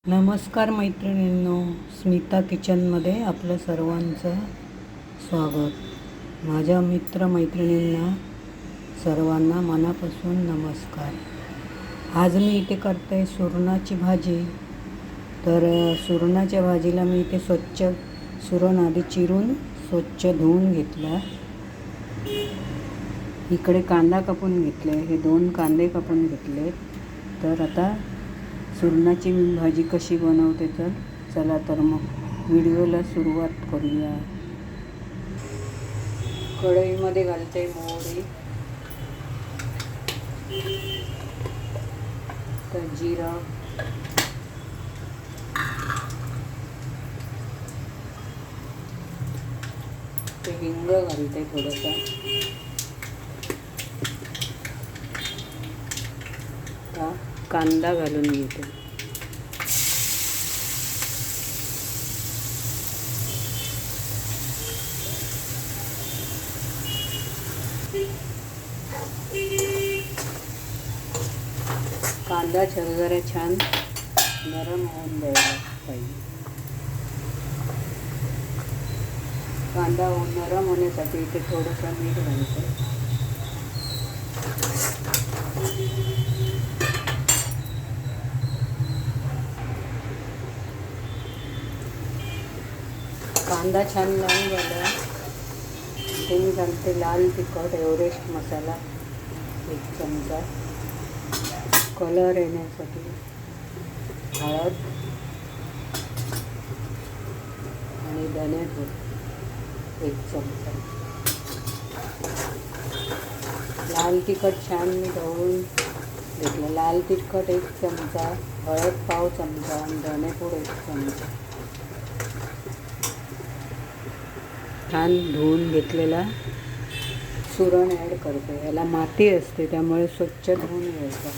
नमस्कार मैत्रिणींनो, स्मिता किचनमध्ये आपलं सर्वांचं स्वागत. माझ्या मित्रमैत्रिणींना सर्वांना मनापासून नमस्कार. आज मी इथे करते सुरणाची भाजी. तर सुरणाच्या भाजीला मी इथे स्वच्छ सुरण आधी चिरून स्वच्छ धुवून घेतला. इकडे कांदा कापून घेतले, हे 2 कांदे कापून घेतले. तर आता सुरणाची भाजी कशी बनवते तर चला तर मग व्हिडिओला सुरुवात करूया. कढईमध्ये घालते मोहरी, तर जिरा, ते हिंग घालते थोडासा, कांदा घालून घेते. कांदा जरा छान नरम होऊन द्यायला पाहिजे. कांदा नरम होण्यासाठी इथे थोडंसं मीठ घालते. कांदा छान लाल झाला ते मी घालते लाल तिखट, एव्हरेस्ट मसाला 1 चमचा, कलर येण्यासाठी हळद आणि धनेपूड 1 चमचा. लाल तिखट छान मी ढवळून घेतलं. लाल तिखट 1 चमचा, हळद पाव चमचा आणि धनेपूड 1 चमचा. छान धुवून घेतलेला सुरण ॲड करते. याला माती असते त्यामुळे स्वच्छ धुवून घ्यायचं.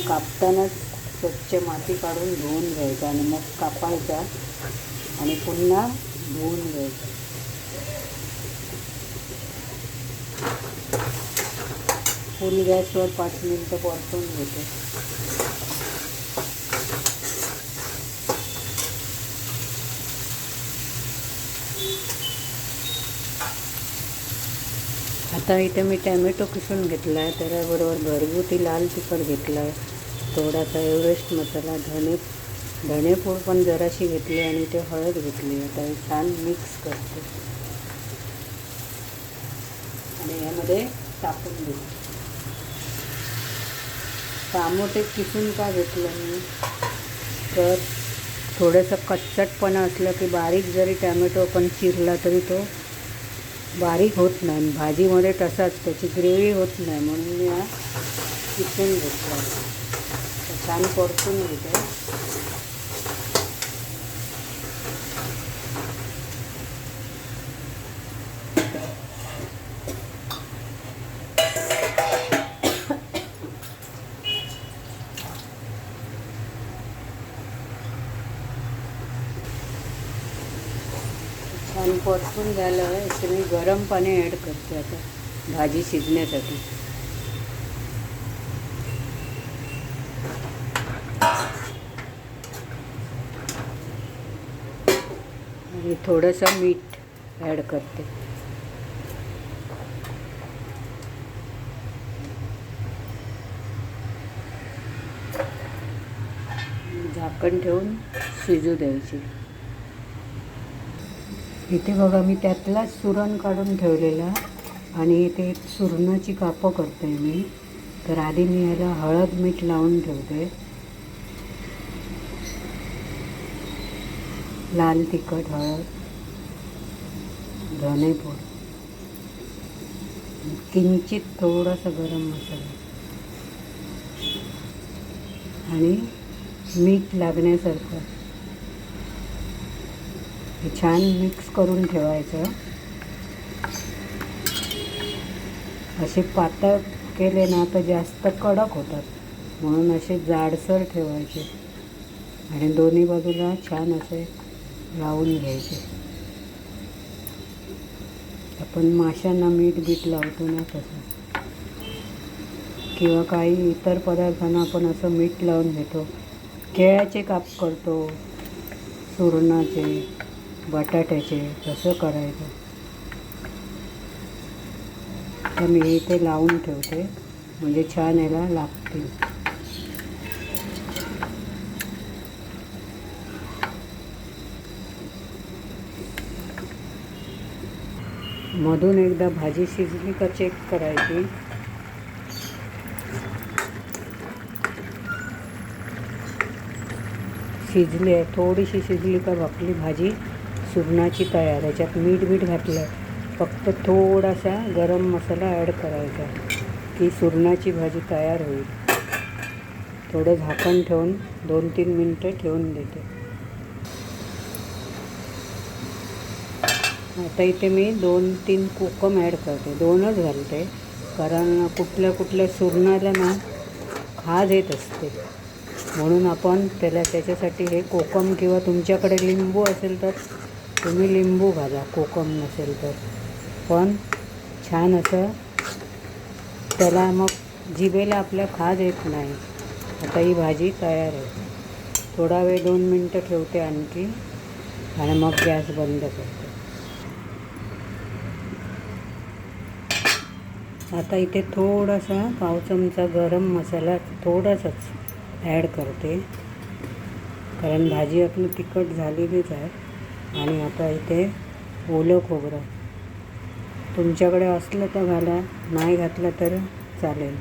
कापतानाच स्वच्छ माती काढून धुवून घ्यायचं आणि मग कापायचा आणि पुन्हा धुवून घ्यायचं. फुल गॅसवर 5 मिनिटं परतून घेते. आता इथे मी टॅमॅटो किसून घेतला आहे. त्याच्याबरोबर घरगुती लाल तिखट घेतला आहे, थोडासा एव्हरेस्ट मसाला, धनेपूड पण जराशी घेतली आणि ते हळद घेतली. आता हे छान मिक्स करते आणि यामध्ये टाकून देते. टमाटे किसून का घेतलं मी तर थोडंसं कच्चटपणा असलं की बारीक जरी टॅमॅटो आपण चिरला तरी तो बारीक होत नाही. भाजीमध्ये तसाच त्याची ग्रेव्ही होत नाही, म्हणून मी हा किसून घेतला. छान परतून घेते. छान परतून झालं आहे. इथे मी गरम पाणी ॲड करते आता भाजी शिजण्यासाठी. आणि थोडंसं मीठ ॲड करते. झाकण ठेवून शिजू द्यायची. इथे बघा मी त्यातलाच सुरण काढून ठेवलेला आणि इथे सुरणाची कापं करते मी. तर आधी मी याला हळद मीठ लावून ठेवते. लाल तिखट, हळद, धनेपूड, किंचित थोडासा गरम मसाला आणि मीठ लागण्यासारखं हे छान मिक्स करून ठेवायचं. असे पातळ केले ना तर जास्त कडक होतात, म्हणून असे जाडसर ठेवायचे आणि दोन्ही बाजूला छान असे लावून घ्यायचे. आपण माशांना मीठ बीठ लावतो ना तसं. किंवा काही इतर पदार्थांना आपण असं मीठ लावून घेतो केळ्याचे काप करतो, सुरणाचे, बटाट्याचे, कसं करायचं. तर मी इथे लावून ठेवते म्हणजे छान याला लागतील. मधून एकदा भाजी शिजली का चेक करायची. शिजली आहे, थोडीशी शिजली का आपली भाजी सुरणाची तयार. याच्यात मीठ घातलं आहे, फक्त थोडासा गरम मसाला ॲड करायचा की सुरणाची भाजी तयार होईल. थोडं झाकण ठेवून 2-3 मिनटं ठेवून देते. आता इथे मी 2-3 कोकम ॲड करते, 2च घालते, कारण कुठल्या सुरणाला ना खाज येत असते, म्हणून आपण त्याच्यासाठी हे कोकम, किंवा तुमच्याकडे लिंबू असेल तर तुम्ही लिंबू घाला, कोकम नसेल तर. पण छान असं त्याला मग जिभेला आपल्या खाज येत नाही. आता ही भाजी तयार आहे. थोडा वेळ 2 मिनटं ठेवते आणखी आणि मग गॅस बंद करते. आता इथे थोडासा पाव चमचा गरम मसाला थोडासाच ॲड करते, कारण भाजी आपली तिखट झालेलीच आहे. आणि आता इथे ओलं खोबरं तुमच्याकडे असलं तर घाला, नाही घातलं तर चालेल.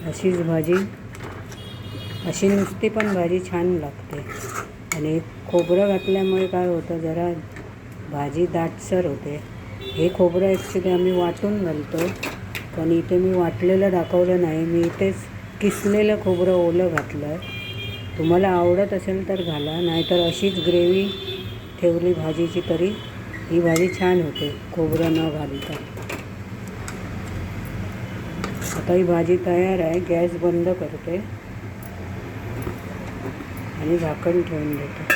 अशीच भाजी, अशी नुसती पण भाजी छान लागते. आणि खोबरं घातल्यामुळे काय होतं, जरा भाजी दाटसर होते. हे खोबरं ॲक्च्युली आम्ही वाटून घालतो, पण इथे मी वाटलेलं दाखवलं नाही, मी इथेच किसलेलं खोबरं ओलं घातलं आहे. तुम्हाला आवडत असेल तर घाला, नाहीतर अशीच ग्रेव्ही ठेवली भाजीची तरी ही भाजी छान होते खोबरं न घालता. आता ही भाजी तयार आहे. गॅस बंद करते आणि झाकण ठेवून देते.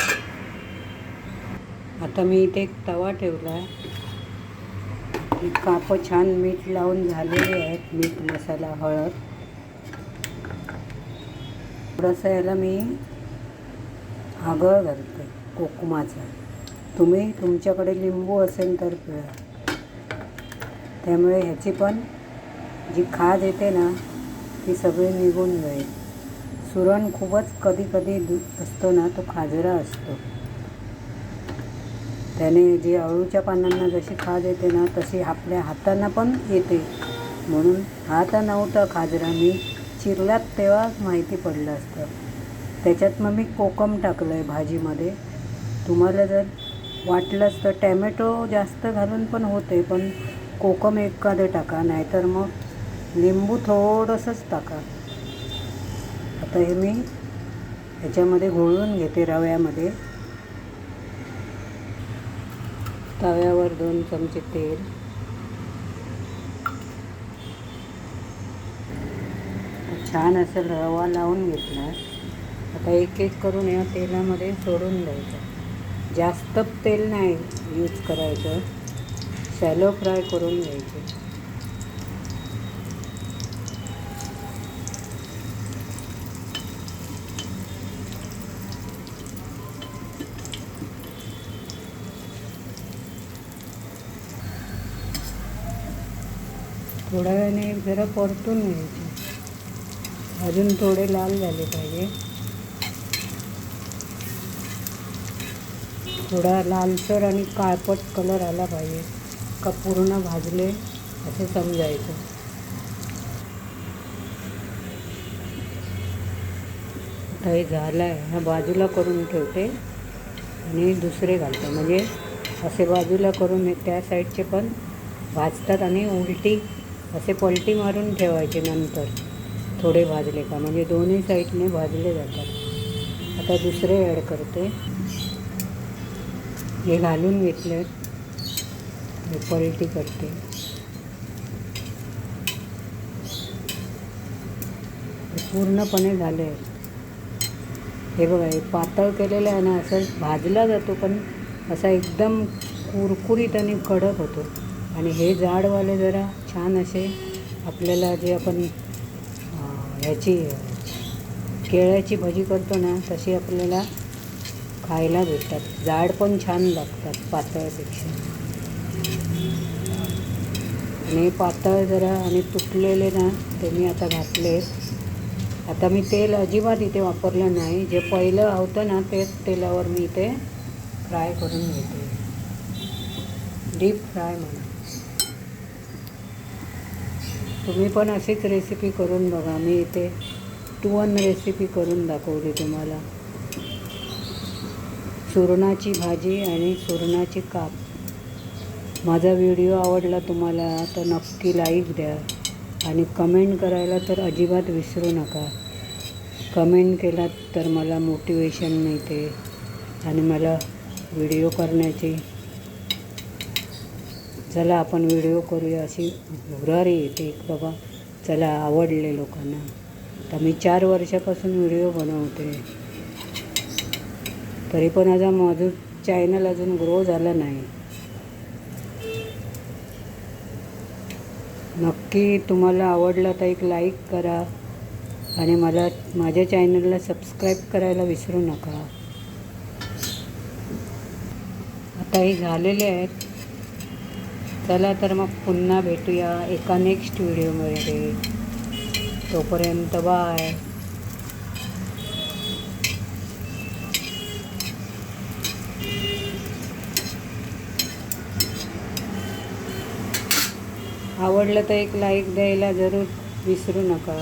आता मी इथे एक तवा ठेवला आहे. कापं छान मीठ लावून झालेले आहेत, मीठ, मसाला, हळद. थोडंसं याला मी आगळ घालते कोकमाचा. तुम्ही तुमच्याकडे लिंबू असेल तर पिळा, त्यामुळे ह्याची पण जी खाज येते ना ती सगळी निघून जाईल. सुरण खूपच कधी असतो ना, तो खाजरा असतो, त्याने जी अळूच्या पानांना जशी खाज येते ना तशी आपल्या हातांना पण येते. म्हणून हा तर नव्हता खाजरा, मी चिरलात तेव्हा माहिती पडलं असतं. त्याच्यात मग मी कोकम टाकलं आहे भाजीमध्ये. तुम्हाला जर वाटलंच तर टॅमॅटो जास्त घालून पण होते, पण कोकम एखादं टाका, नाहीतर मग लिंबू थोडंसंच टाका. आता हे मी ह्याच्यामध्ये घोळून घेते रव्यामध्ये. तव्यावर 2 चमचे तेल, छान असं रवा लावून घेतला. आता एक करून या तेलामध्ये सोडून द्यायचं. जास्त तेल नाही यूज करायचं, शॅलो फ्राय करून घ्यायचे. थोड्या वेळाने जरा परतून घ्यायचे, अजून थोडे लाल झाले पाहिजे. थोडा लालसर आणि काळपट कलर आला पाहिजे का पूर्ण भाजले असं समजायचं. आता हे झालं आहे, ह्या बाजूला करून ठेवते आणि दुसरे घालते, म्हणजे असे बाजूला करून त्या साईडचे पण भाजतात आणि उलटी असे पलटी मारून ठेवायचे नंतर थोडे भाजले का, म्हणजे दोन्ही साईडने भाजले जातात. आता दुसरे ॲड करते. हे घालून घेतले, हे पलटी करते. पूर्णपणे झाले. हे बघा, हे पातळ केलेलं आहे ना, असं भाजला जातो, पण असा एकदम कुरकुरीत आणि कडक होतो. आणि हे जाडवाले जरा छान असे आपल्याला जे आपण ह्याची केळ्याची भजी करतो ना तशी आपल्याला खायला भेटतात. जाड पण छान लागतात पातळपेक्षा. आणि पातळ जरा आणि तुटलेले ना ते मी आता घातले. आता मी तेल अजिबात इथे वापरलं नाही. जे पहिलं होतं ना तेच तेलावर मी इथे फ्राय करून घेते. डीप फ्राय म्हणा. तुम्ही पण अशीच रेसिपी करून बघा. मी इथे 2 रेसिपी करून दाखवली तुम्हाला. सुरणाची भाजी आणि सुरणाची काप. माझा व्हिडिओ आवडला तुम्हाला तर नक्की लाईक द्या आणि कमेंट करायला तर अजिबात विसरू नका. कमेंट केलात तर मला मोटिवेशन मिळते आणि मला व्हिडिओ करण्याची चला आपण व्हिडिओ करूया अशी हुरारी येते. बाबा चला आवडले लोकांना. तर मी 4 वर्षापासून व्हिडिओ बनवते तरी पण माझं चॅनल अजून ग्रो झालं नाही. नक्की तुम्हाला आवडलं तर एक लाईक करा आणि माझ्या चॅनलला सबस्क्राईब करायला विसरू नका. आता हे झालेले आहेत. चला तर मग पुन्हा भेटूया एका नेक्स्ट व्हिडिओमध्ये. तोपर्यंत बाय. आवडलं तर एक लाईक द्यायला जरूर विसरू नका.